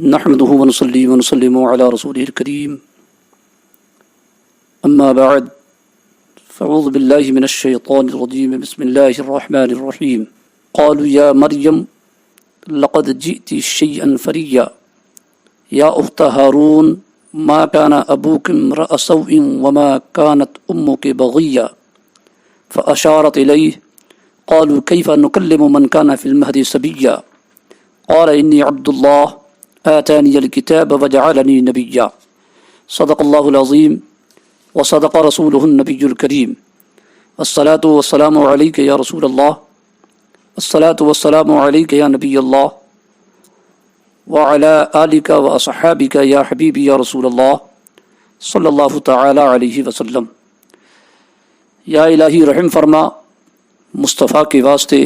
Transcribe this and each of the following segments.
نحمده ونصلي ونسلم على رسوله الكريم أما بعد فأعوذ بالله من الشيطان الرجيم بسم الله الرحمن الرحيم قالوا يا مريم لقد جئت شيئا فريا يا أخت هارون ما كان أبوك امرأ سوء وما كانت أمك بغيا فأشارت إليه قالوا كيف نكلم من كان في المهد صبيا قال إني عبد الله آتاني الكتاب وجعلني نبيا صدق الله العظيم وصدق رسوله النبي الكريم الصلاة والسلام عليك يا رسول الله الصلاة والسلام عليك يا نبي الله وعلى آلك وأصحابك يا حبيبي يا رسول الله صلی اللہ تعالی علیہ وسلم۔ یا الہی رحم فرما مصطفیٰ کے واسطے،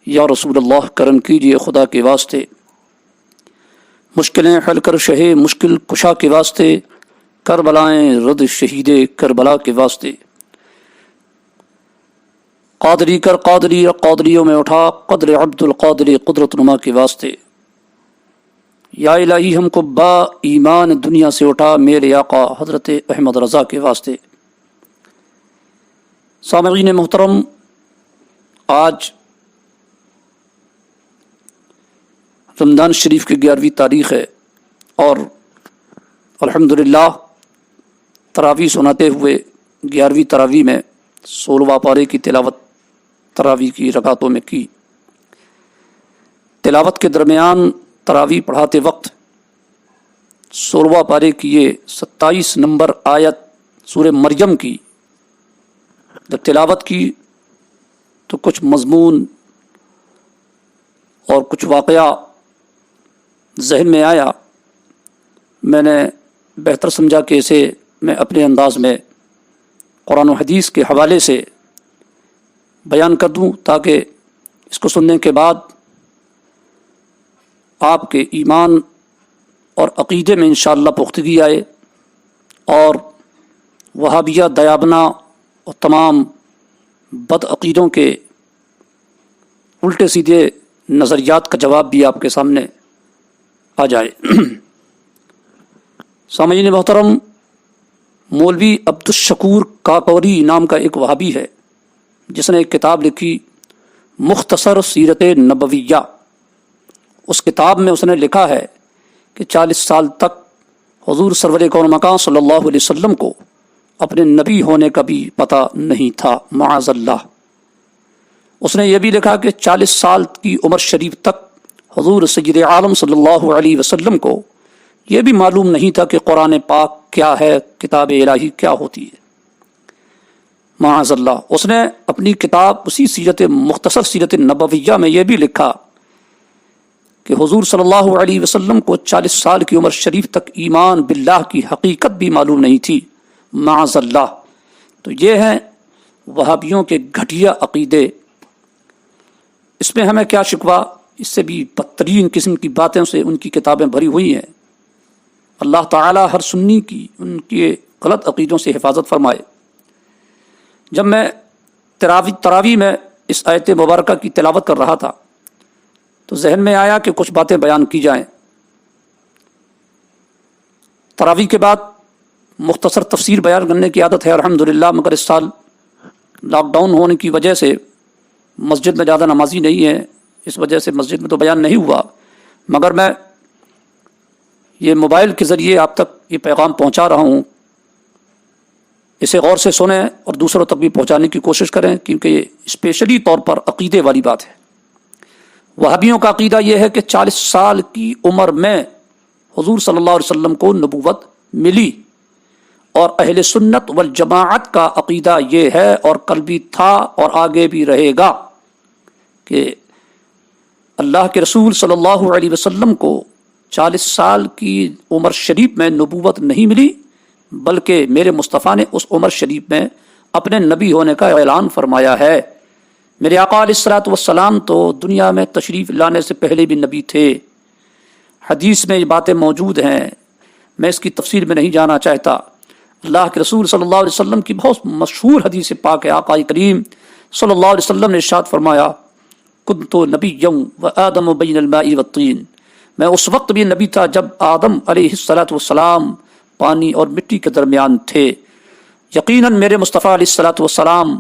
یا رسول اللہ کرم کیجیے خدا کے واسطے، مشکلیں حل کر شہ مشکل کشا کے واسطے، کربلائیں رد شہید کربلا کے واسطے، قادری کر قادری قادریوں میں اٹھا قدر عبد القادر قدرت نما کے واسطے۔ یا الہی ہم کو با ایمان دنیا سے اٹھا میرے آقا حضرت احمد رضا کے واسطے۔ سامعین محترم، آج رمضان شریف کی 11ویں تاریخ ہے اور الحمدللہ تراویح سناتے ہوئے 11ویں تراویح میں 16واں پارے کی تلاوت تراویح کی رکعتوں میں کی۔ تلاوت کے درمیان تراویح پڑھاتے وقت 16واں پارے کی یہ 27 نمبر آیت سورہ مریم کی جب تلاوت کی تو کچھ مضمون اور کچھ واقعہ ذہن میں آیا۔ میں نے بہتر سمجھا کہ اسے میں اپنے انداز میں قرآن و حدیث کے حوالے سے بیان کر دوں تاکہ اس کو سننے کے بعد آپ کے ایمان اور عقیدے میں انشاءاللہ پختگی آئے اور وہابیہ دیابنا اور تمام بد عقیدوں کے الٹے سیدھے نظریات کا جواب بھی آپ کے سامنے آ جائے۔ سامعین محترم، مولوی عبدالشکور کاکوری نام کا ایک وہابی ہے جس نے ایک کتاب لکھی مختصر سیرت نبویہ۔ اس کتاب میں اس نے لکھا ہے کہ 40 سال تک حضور سرور کون مکان صلی اللہ علیہ وسلم کو اپنے نبی ہونے کا بھی پتہ نہیں تھا، معاذ اللہ۔ اس نے یہ بھی لکھا کہ 40 سال کی عمر شریف تک حضور سید عالم صلی اللہ علیہ وسلم کو یہ بھی معلوم نہیں تھا کہ قرآن پاک کیا ہے، کتاب الہی کیا ہوتی ہے، معاذ اللہ۔ اس نے اپنی کتاب اسی سیرت مختصر سیرت نبویہ میں یہ بھی لکھا کہ حضور صلی اللہ علیہ وسلم کو 40 سال کی عمر شریف تک ایمان باللہ کی حقیقت بھی معلوم نہیں تھی، معاذ اللہ۔ تو یہ ہیں وہابیوں کے گھٹیا عقیدے۔ اس میں ہمیں کیا شکوہ، اس سے بھی بدترین قسم کی باتیں سے ان کی کتابیں بھری ہوئی ہیں۔ اللہ تعالی ہر سنی کی ان کے غلط عقیدوں سے حفاظت فرمائے۔ جب میں تراویح میں اس آیت مبارکہ کی تلاوت کر رہا تھا تو ذہن میں آیا کہ کچھ باتیں بیان کی جائیں۔ تراویح کے بعد مختصر تفسیر بیان کرنے کی عادت ہے الحمدللہ، مگر اس سال لاک ڈاؤن ہونے کی وجہ سے مسجد میں زیادہ نمازی نہیں ہے، اس وجہ سے مسجد میں تو بیان نہیں ہوا، مگر میں یہ موبائل کے ذریعے آپ تک یہ پیغام پہنچا رہا ہوں۔ اسے غور سے سنیں اور دوسروں تک بھی پہنچانے کی کوشش کریں، کیونکہ یہ اسپیشلی طور پر عقیدے والی بات ہے۔ وہابیوں کا عقیدہ یہ ہے کہ 40 سال کی عمر میں حضور صلی اللہ علیہ وسلم کو نبوت ملی، اور اہل سنت والجماعت کا عقیدہ یہ ہے اور کل بھی تھا اور آگے بھی رہے گا کہ اللہ کے رسول صلی اللہ علیہ وسلم کو 40 سال کی عمر شریف میں نبوت نہیں ملی، بلکہ میرے مصطفیٰ نے اس عمر شریف میں اپنے نبی ہونے کا اعلان فرمایا ہے۔ میرے آقا علیہ الصلوۃ والسلام تو دنیا میں تشریف لانے سے پہلے بھی نبی تھے۔ حدیث میں یہ باتیں موجود ہیں، میں اس کی تفصیل میں نہیں جانا چاہتا۔ اللہ کے رسول صلی اللہ علیہ وسلم کی بہت مشہور حدیث پاک ہے، آقا کریم صلی اللہ علیہ وسلم نے ارشاد فرمایا، کنت نبیا و آدم بین الماء والطین، میں اس وقت بھی نبی تھا جب آدم علیہ الصلوۃ والسلام پانی اور مٹی کے درمیان تھے. یقیناً میرے مصطفیٰ علیہ الصلوۃ والسلام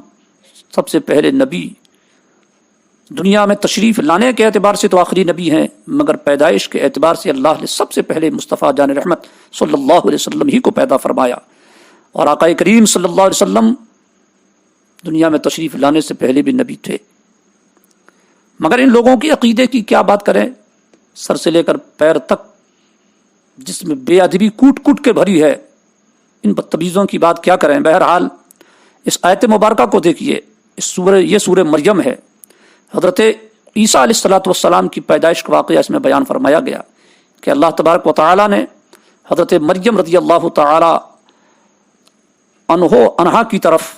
سب سے پہلے نبی، دنیا میں تشریف لانے کے اعتبار سے تو آخری نبی ہیں، مگر پیدائش کے اعتبار سے اللہ نے سب سے پہلے مصطفیٰ جان رحمت صلی اللہ علیہ وسلم ہی کو پیدا فرمایا. اور آقا کریم صلی اللہ علیہ وسلم دنیا میں تشریف لانے سے پہلے بھی نبی تھے. مگر ان لوگوں کی عقیدے کی کیا بات کریں، سر سے لے کر پیر تک جس میں بے ادبی کوٹ کوٹ کے بھری ہے، ان بدتمیزوں کی بات کیا کریں. بہرحال اس آیت مبارکہ کو دیکھیے، یہ سورہ مریم ہے. حضرت عیسیٰ علیہ الصلوۃ والسلام کی پیدائش کا واقعہ اس میں بیان فرمایا گیا کہ اللہ تبارک و تعالی نے حضرت مریم رضی اللہ تعالی عنہا کی طرف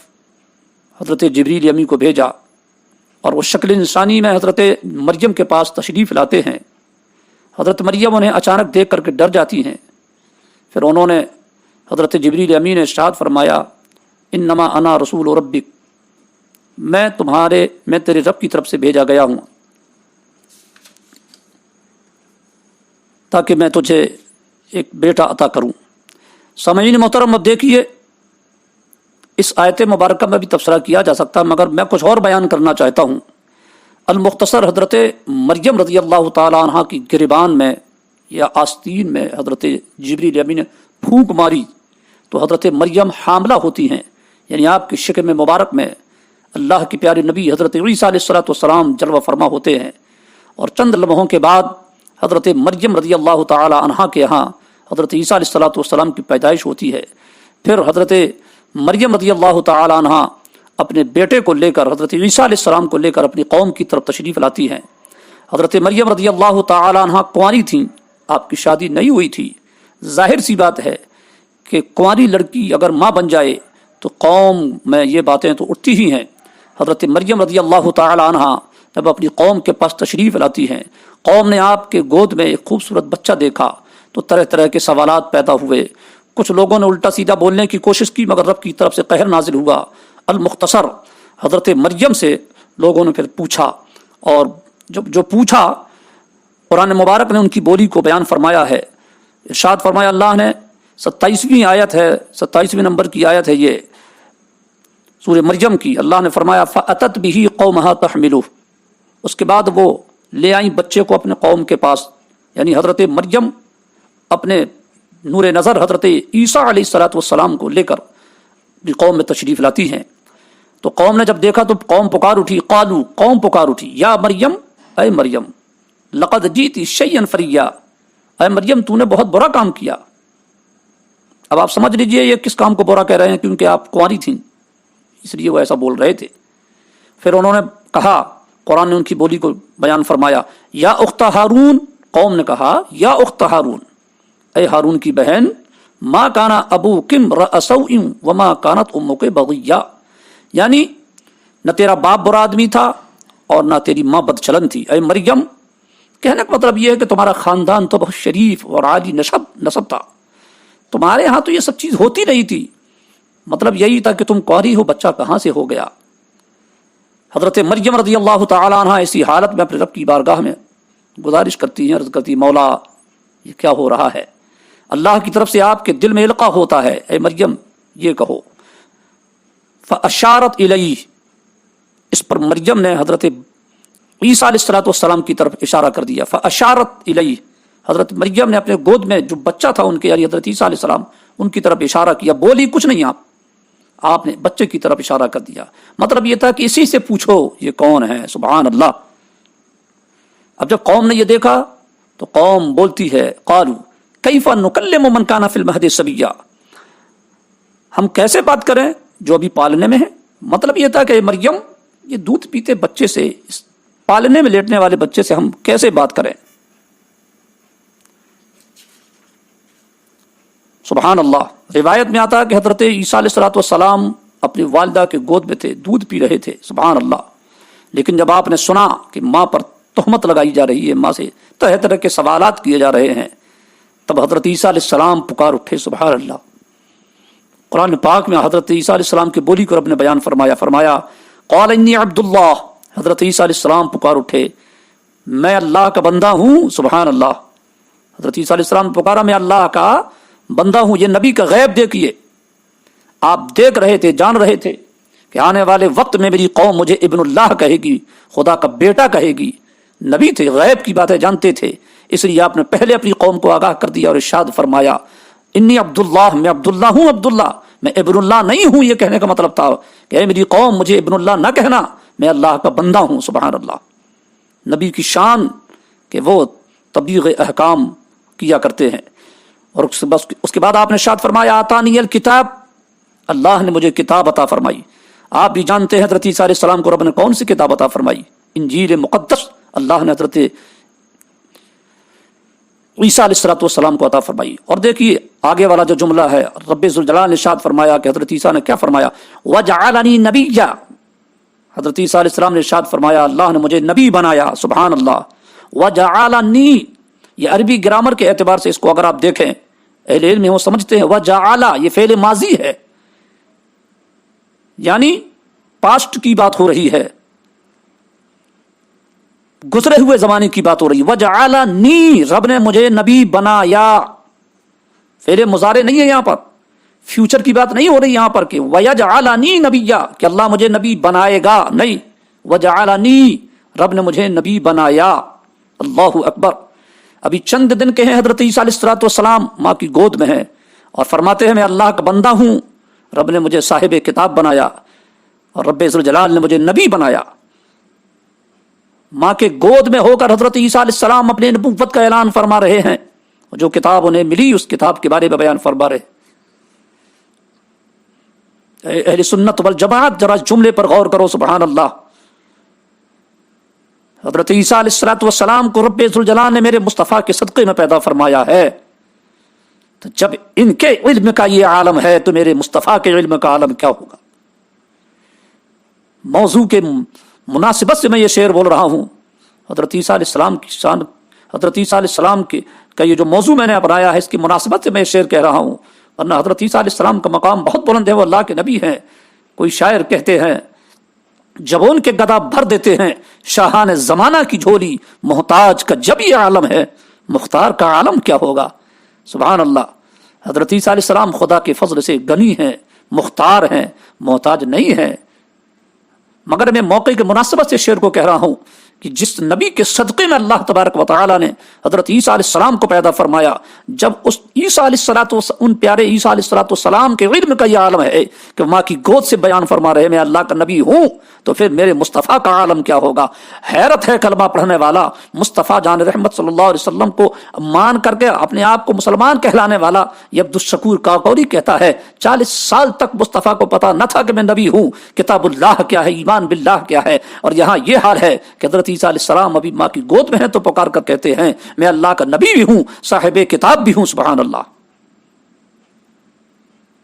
حضرت جبریل امی کو بھیجا، اور وہ شکل انسانی میں حضرت مریم کے پاس تشریف لاتے ہیں. حضرت مریم انہیں اچانک دیکھ کر کے ڈر جاتی ہیں. پھر انہوں نے حضرت جبریل امی نے ارشاد فرمایا انما انا رسول ربک، میں تیرے رب کی طرف سے بھیجا گیا ہوں تاکہ میں تجھے ایک بیٹا عطا کروں. سامعین محترم، اب دیکھیے اس آیت مبارکہ میں بھی تبصرہ کیا جا سکتا، مگر میں کچھ اور بیان کرنا چاہتا ہوں. المختصر حضرت مریم رضی اللہ تعالی عنہ کی گریبان میں یا آستین میں حضرت جبریل امین نے پھونک ماری تو حضرت مریم حاملہ ہوتی ہیں، یعنی آپ کی شکم مبارک میں اللہ کی پیارے نبی حضرت عیسیٰ علیہ الصلوۃ والسلام جلوہ فرما ہوتے ہیں. اور چند لمحوں کے بعد حضرت مریم رضی اللہ تعالی عنہا کے یہاں حضرت عیسیٰ علیہ الصلوۃ والسلام کی پیدائش ہوتی ہے. پھر حضرت مریم رضی اللہ تعالی عنہا اپنے بیٹے کو لے کر، حضرت عیسیٰ علیہ السلام کو لے کر اپنی قوم کی طرف تشریف لاتی ہیں. حضرت مریم رضی اللہ تعالی عنہا کنواری تھیں، آپ کی شادی نہیں ہوئی تھی. ظاہر سی بات ہے کہ کنواری لڑکی اگر ماں بن جائے تو قوم میں یہ باتیں تو اٹھتی ہی ہیں. حضرت مریم رضی اللہ تعالی عنہا جب اپنی قوم کے پاس تشریف لاتی ہیں، قوم نے آپ کے گود میں ایک خوبصورت بچہ دیکھا تو طرح طرح کے سوالات پیدا ہوئے. کچھ لوگوں نے الٹا سیدھا بولنے کی کوشش کی، مگر رب کی طرف سے قہر نازل ہوا. المختصر حضرت مریم سے لوگوں نے پھر پوچھا، اور جو پوچھا قرآن مبارک نے ان کی بولی کو بیان فرمایا ہے. ارشاد فرمایا اللہ نے، 27ویں نمبر کی آیت ہے یہ سورہ مریم کی. اللہ نے فرمایا فَأَتَتْ بِهِ قَوْمَهَا تَحْمِلُهُ، اس کے بعد وہ لے آئیں بچے کو اپنے قوم کے پاس. یعنی حضرت مریم اپنے نور نظر حضرت عیسیٰ علیہ الصلوۃ والسلام کو لے کر قوم میں تشریف لاتی ہیں. تو قوم نے جب دیکھا تو قوم پکار اٹھی، قوم پکار اٹھی یا مریم، اے مریم لقد جیتی شیئا فریا، اے مریم تو نے بہت برا کام کیا. اب آپ سمجھ لیجئے یہ کس کام کو برا کہہ رہے ہیں، کیونکہ آپ کنواری تھیں اس لیے وہ ایسا بول رہے تھے. پھر انہوں نے کہا، قرآن نے ان کی بولی کو بیان فرمایا یا اخت ہارون، قوم نے کہا یا اخت ہارون، اے ہارون کی بہن، ما کانا ابوک امرأ سوء وما کانت امک بغیہ، یعنی نہ تیرا باپ برا آدمی تھا اور نہ تیری ماں بد چلن تھی. اے مریم، کہنے کا مطلب یہ ہے کہ تمہارا خاندان تو بہت شریف اور عالی نسب تھا، تمہارے ہاں تو یہ سب چیز ہوتی نہیں تھی. مطلب یہی تھا کہ تم کنواری ہو، بچہ کہاں سے ہو گیا. حضرت مریم رضی اللہ تعالی عنہ ایسی حالت میں اپنے رب کی بارگاہ میں گزارش کرتی ہیں، عرض کرتی مولا یہ کیا ہو رہا ہے. اللہ کی طرف سے آپ کے دل میں القاء ہوتا ہے، اے مریم یہ کہو. فاشارت الیہ، اس پر مریم نے حضرت عیسیٰ علیہ الصلوۃ والسلام کی طرف اشارہ کر دیا. فاشارت الیہ، حضرت مریم نے اپنے گود میں جو بچہ تھا ان کے، یعنی حضرت عیسیٰ علیہ السلام، ان کی طرف اشارہ کیا. بولی کچھ نہیں، آپ نے بچے کی طرف اشارہ کر دیا. مطلب یہ تھا کہ اسی سے پوچھو یہ کون ہے. سبحان اللہ. اب جب قوم نے یہ دیکھا تو قوم بولتی ہے قالوا کیف نکلم من کان فی المہد صبیا، ہم کیسے بات کریں جو ابھی پالنے میں ہے. مطلب یہ تھا کہ مریم یہ دودھ پیتے بچے سے، اس پالنے میں لیٹنے والے بچے سے ہم کیسے بات کریں. سبحان اللہ. روایت میں آتا ہے کہ حضرت عیسیٰ علیہ الصلوۃ والسلام اپنی والدہ کے گود میں تھے، دودھ پی رہے تھے. سبحان اللہ. لیکن جب آپ نے سنا کہ ماں پر تہمت لگائی جا رہی ہے، ماں سے طرح طرح کے سوالات کیے جا رہے ہیں، تب حضرت عیسیٰ علیہ السلام پکار اٹھے. سبحان اللہ. قرآن پاک میں حضرت عیسیٰ علیہ السلام کی بولی کو رب نے بیان فرمایا قال انی عبد اللہ. حضرت عیسیٰ علیہ السلام پکار اٹھے، میں اللہ کا بندہ ہوں. سبحان اللہ. حضرت عیسیٰ علیہ السلام نے پکارا میں اللہ کا بندہ ہوں. یہ نبی کا غیب دیکھیے, آپ دیکھ رہے تھے, جان رہے تھے کہ آنے والے وقت میں میری قوم مجھے ابن اللہ کہے گی, خدا کا بیٹا کہے گی. نبی تھے, غیب کی باتیں جانتے تھے, اس لیے آپ نے پہلے اپنی قوم کو آگاہ کر دیا اور ارشاد فرمایا انی عبداللہ, میں عبداللہ ہوں. عبداللہ, میں ابن اللہ نہیں ہوں. یہ کہنے کا مطلب تھا کہ اے میری قوم مجھے ابن اللہ نہ کہنا, میں اللہ کا بندہ ہوں. سبحان اللہ. نبی کی شان کہ وہ تبلیغ احکام کیا کرتے ہیں. اور اس کے بعد آپ نے ارشاد فرمایا آتانی الکتاب, اللہ نے مجھے کتاب عطا فرمائی. آپ بھی جانتے ہیں حضرت عیسیٰ علیہ السلام کو رب نے کون سی کتاب عطا فرمائی؟ انجیل مقدس اللہ نے حضرت عیسیٰ علیہ السلام کو عطا فرمائی. اور دیکھیے آگے والا جو جملہ ہے, رب ذوالجلال نے ارشاد فرمایا کہ حضرت عیسیٰ نے کیا فرمایا, وجعلنی نبیا. حضرت عیسیٰ علیہ السلام نے ارشاد فرمایا اللہ نے مجھے نبی بنایا. سبحان اللہ. وجعلنی, یہ عربی گرامر کے اعتبار سے اس کو اگر آپ دیکھیں, اہل علم میں وہ سمجھتے ہیں وجعل یہ فعل ماضی ہے, یعنی پاسٹ کی بات ہو رہی ہے, گزرے ہوئے زمانے کی بات ہو رہی ہے. وجعلنی, رب نے مجھے نبی بنایا. فعل مضارع نہیں ہے یہاں پر, فیوچر کی بات نہیں ہو رہی یہاں پر کہ ویجعلنی نبیا, کہ اللہ مجھے نبی بنائے گا, نہیں. وجعلنی, رب نے مجھے نبی بنایا. اللہ اکبر. ابھی چند دن کے ہیں حضرت عیسیٰ علیہ السلام ماں کی گود میں ہیں اور فرماتے ہیں میں اللہ کا بندہ ہوں, رب نے مجھے صاحب کتاب بنایا اور رب ذوالجلال نے مجھے نبی بنایا. ماں کے گود میں ہو کر حضرت عیسیٰ علیہ السلام اپنے نبوت کا اعلان فرما رہے ہیں, جو کتاب انہیں ملی اس کتاب کے بارے میں بیان فرما رہے. اہل سنت والجماعت ذرا جملے پر غور کرو. سبحان اللہ. حضرت عیسیٰ علیہ السلام کو رب ذوالجلال نے میرے مصطفیٰ کے صدقے میں پیدا فرمایا ہے, تو جب ان کے علم کا یہ عالم ہے تو میرے مصطفیٰ کے علم کا عالم کیا ہوگا. موضوع کے مناسبت سے میں یہ شعر بول رہا ہوں. حضرت عیسیٰ علیہ السلام کی شان, حضرت عیسیٰ علیہ السلام کا یہ جو موضوع میں نے اپنایا ہے اس کی مناسبت سے میں یہ شعر کہہ رہا ہوں, ورنہ حضرت عیسیٰ علیہ السلام کا مقام بہت بلند ہے, وہ اللہ کے نبی ہیں. کوئی شاعر کہتے ہیں جب ان کے گدا بھر دیتے ہیں شاہان زمانہ کی جھولی, محتاج کا جب یہ عالم ہے مختار کا عالم کیا ہوگا. سبحان اللہ. حضرت عیسیٰ علیہ السلام خدا کے فضل سے غنی ہیں, مختار ہیں, محتاج نہیں ہیں. مگر میں موقع کے مناسبت سے شعر کو کہہ رہا ہوں کہ جس نبی کے صدقے میں اللہ تبارک و تعالی نے حضرت عیسیٰ علیہ السلام کو پیدا فرمایا, جب اس عیسیٰ علیہ ان پیارے عیسیٰ علیہ السلام کے علم کا یہ عالم ہے کہ ماں کی گود سے بیان فرما رہے میں اللہ کا نبی ہوں, تو پھر میرے مصطفیٰ کا عالم کیا ہوگا. حیرت ہے کلمہ پڑھنے والا مصطفیٰ جان رحمت صلی اللہ علیہ وسلم کو مان کر کے اپنے آپ کو مسلمان کہلانے والا یہ عبدالشکور کاکوری کہتا ہے 40 سال تک مصطفیٰ کو پتا نہ تھا کہ میں نبی ہوں, کتاب اللہ کیا ہے, ایمان باللہ کیا ہے. اور یہاں یہ حال ہے کہ حضرت عیسیٰ علیہ السلام ابھی ماں کی گود میں ہیں تو پکار کر کہتے ہیں میں اللہ کا نبی بھی ہوں, صاحب کتاب بھی ہوں. سبحان اللہ.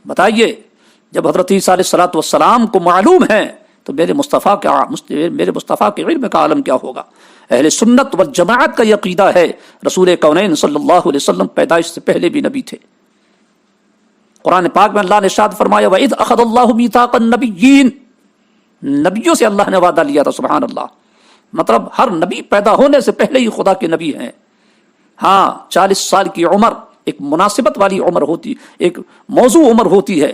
بتائیے جب حضرت عیسیٰ علیہ السلام کو معلوم ہے تو میرے مصطفیٰ کے علم کا عالم کیا ہوگا. اہل سنت والجماعت کا یہ عقیدہ ہے رسول کونین صلی اللہ علیہ وسلم پیدائش سے پہلے بھی نبی تھے. قرآن پاک میں اللہ نے ارشاد فرمایا وَإِذْ أَخَذَ اللَّهُ مِيثَاقَ النَّبِيِّينَ, نبیوں سے اللہ نے وعدہ لیا تھا. سبحان اللہ. مطلب ہر نبی پیدا ہونے سے پہلے ہی خدا کے نبی ہیں. ہاں 40 سال کی عمر ایک مناسبت والی عمر ہوتی, ایک موضوع عمر ہوتی ہے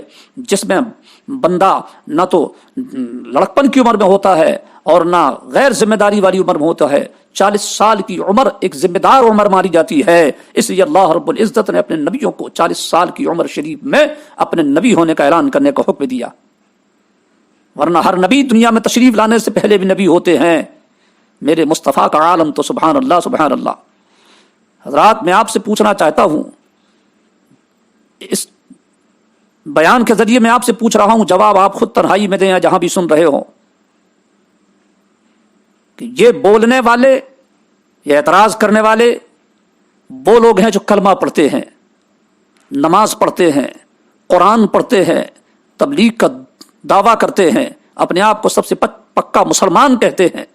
جس میں بندہ نہ تو لڑکپن کی عمر میں ہوتا ہے اور نہ غیر ذمہ داری والی عمر میں ہوتا ہے. 40 سال کی عمر ایک ذمہ دار عمر مانی جاتی ہے, اس لیے اللہ رب العزت نے اپنے نبیوں کو 40 سال کی عمر شریف میں اپنے نبی ہونے کا اعلان کرنے کا حکم دیا. ورنہ ہر نبی دنیا میں تشریف لانے سے پہلے بھی نبی ہوتے ہیں. میرے مصطفیٰ کا عالم تو سبحان اللہ سبحان اللہ. حضرات میں آپ سے پوچھنا چاہتا ہوں, اس بیان کے ذریعے میں آپ سے پوچھ رہا ہوں, جواب آپ خود تنہائی میں دیں یا جہاں بھی سن رہے ہوں, کہ یہ بولنے والے یہ اعتراض کرنے والے وہ لوگ ہیں جو کلمہ پڑھتے ہیں, نماز پڑھتے ہیں, قرآن پڑھتے ہیں, تبلیغ کا دعویٰ کرتے ہیں, اپنے آپ کو سب سے پکا مسلمان کہتے ہیں,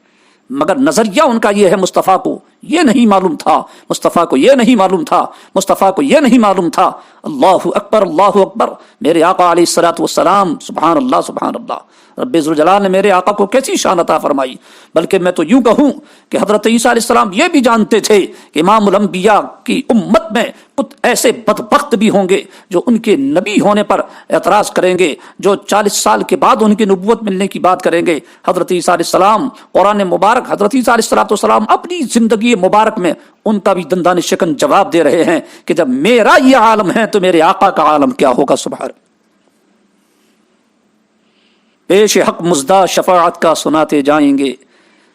مگر نظریہ ان کا یہ ہے مصطفیٰ کو یہ نہیں معلوم تھا، مصطفیٰ کو یہ نہیں معلوم تھا، مصطفیٰ کو یہ نہیں معلوم تھا۔ اللہ اکبر، اللہ اکبر۔ میرے آقا علیہ الصلوۃ والسلام، سبحان اللہ سبحان اللہ، رب ذوالجلال نے میرے آقا کو کیسی شان عطا فرمائی۔ بلکہ میں تو یوں کہوں کہ حضرت عیسیٰ علیہ السلام یہ بھی جانتے تھے کہ امام الانبیاء کی امت میں کچھ ایسے بدبخت بھی ہوں گے جو ان کے نبی ہونے پر اعتراض کریں گے، جو 40 سال کے بعد ان کی نبوت ملنے کی بات کریں گے۔ حضرت عیسیٰ علیہ السلام، قرآن مبارک حضرت عیسیٰ علیہ السلام اپنی زندگی مبارک میں ان کا بھی دندان شکن جواب دے رہے ہیں کہ جب میرا یہ عالم ہے تو میرے آقا کا عالم کیا ہوگا۔ سبحان پیش حق مزدہ شفاعت کا سناتے جائیں گے،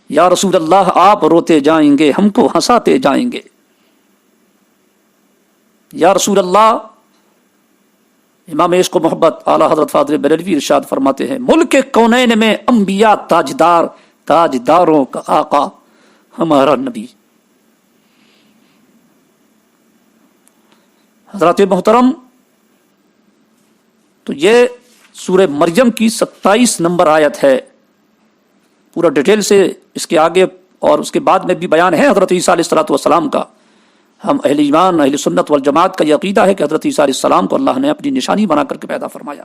یا رسول اللہ آپ روتے جائیں گے، ہم کو ہنساتے جائیں گے۔ یا رسول اللہ، امام عشق و محبت اعلیٰ حضرت فاضل بریلوی ارشاد فرماتے ہیں، ملک کونین میں انبیاء تاجدار، تاجداروں کا آقا ہمارا نبی۔ حضرات محترم، تو یہ سورہ مریم کی 27 نمبر آیت ہے۔ پورا ڈیٹیل سے اس کے آگے اور اس کے بعد میں بھی بیان ہے حضرت عیسیٰ علیہ السلام کا۔ ہم اہل ایمان، اہل سنت والجماعت کا یہ عقیدہ ہے کہ حضرت عیسیٰ علیہ السلام کو اللہ نے اپنی نشانی بنا کر کے پیدا فرمایا۔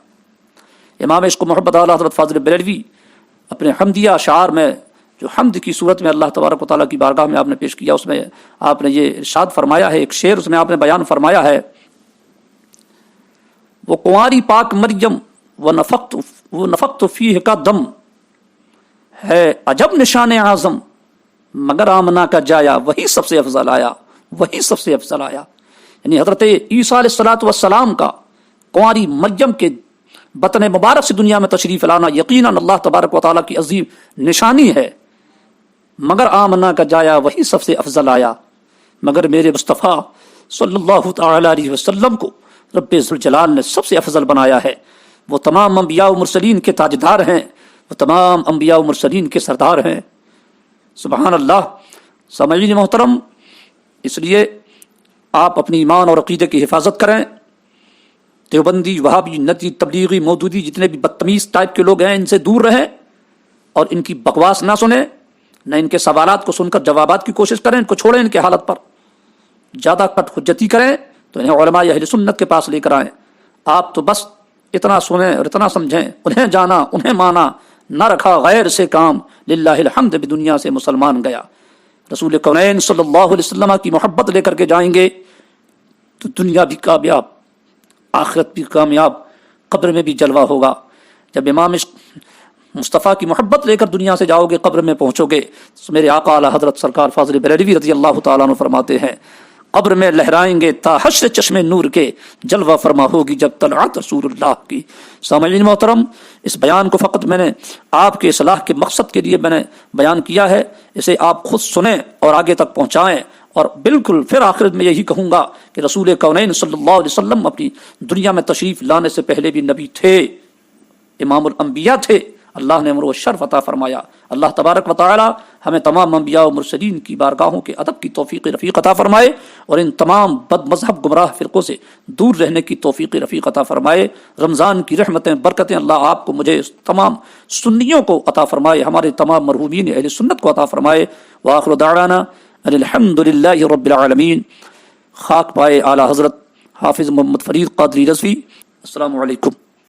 امام عشق و محبت اعلیٰ حضرت فاضل بریلوی اپنے حمدیہ اشعار میں، جو حمد کی صورت میں اللہ تبارک و تعالیٰ کی بارگاہ میں آپ نے پیش کیا، اس میں آپ نے یہ ارشاد فرمایا ہے، ایک شعر اس میں آپ نے بیان فرمایا ہے، وہ کنواری پاک مریم وہ نفخت فیہ کا دم ہے عجب نشان اعظم، مگر آمنہ کا جایا وہی سب سے افضل آیا، وہی سب سے افضل آیا۔ یعنی حضرت عیسیٰ علیہ السلام کا کنواری مریم کے بطن مبارک سے دنیا میں تشریف لانا یقیناً اللہ تبارک و تعالیٰ کی عظیم نشانی ہے، مگر آمنہ کا جایا وہی سب سے افضل آیا۔ مگر میرے مصطفیٰ صلی اللہ تعالی علیہ وسلم کو رب ذوالجلال نے سب سے افضل بنایا ہے۔ وہ تمام انبیاء و مرسلین کے تاجدار ہیں، وہ تمام انبیاء و مرسلین کے سردار ہیں۔ سبحان اللہ۔ سامعین محترم، اس لیے آپ اپنی ایمان اور عقیدے کی حفاظت کریں۔ دیوبندی، وہابی، ندی، تبلیغی، مودودی، جتنے بھی بدتمیز ٹائپ کے لوگ ہیں، ان سے دور رہیں اور ان کی بکواس نہ سنیں، نہ ان کے سوالات کو سن کر جوابات کی کوشش کریں، ان کو چھوڑیں ان کے حالت پر۔ زیادہ کٹ حجتی کریں تو انہیں علماء اہل سنت کے پاس لے کر آئیں۔ آپ تو بس اتنا سنیں اور اتنا سمجھیں، انہیں جانا، انہیں مانا، نہ رکھا غیر سے کام، للہ الحمد بھی دنیا سے مسلمان گیا۔ رسول کونین صلی اللہ علیہ وسلم کی محبت لے کر کے جائیں گے تو دنیا بھی کامیاب، آخرت بھی کامیاب، قبر میں بھی جلوہ ہوگا۔ جب امام مصطفیٰ کی محبت لے کر دنیا سے جاؤ گے، قبر میں پہنچو گے، تو میرے آقا اعلیٰ حضرت سرکار فاضل بریلوی رضی اللہ تعالیٰ عنہ فرماتے ہیں، قبر میں لہرائیں گے تا حشر چشم نور کے، جلوہ فرما ہوگی جب طلعت رسول اللہ کی۔ سامعین محترم، اس بیان کو فقط میں نے آپ کے اصلاح کے مقصد کے لیے میں نے بیان کیا ہے، اسے آپ خود سنیں اور آگے تک پہنچائیں۔ اور بالکل پھر آخرت میں یہی کہوں گا کہ رسول کونین صلی اللہ علیہ وسلم اپنی دنیا میں تشریف لانے سے پہلے بھی نبی تھے، امام الانبیاء تھے، اللہ نے امر و شرف عطا فرمایا۔ اللہ تبارک و تعالی ہمیں تمام انبیاء و مرسلین کی بارگاہوں کے ادب کی توفیق رفیق عطا فرمائے اور ان تمام بد مذہب گمراہ فرقوں سے دور رہنے کی توفیق رفیق عطا فرمائے۔ رمضان کی رحمتیں برکتیں اللہ آپ کو، مجھے، تمام سنیوں کو عطا فرمائے، ہمارے تمام مرحومین اہل سنت کو عطا فرمائے۔ وآخر دعوانا ان الحمد للہ رب العالمین۔ خاک پائے اعلیٰ حضرت حافظ محمد فرید قادری رضوی۔ السلام علیکم۔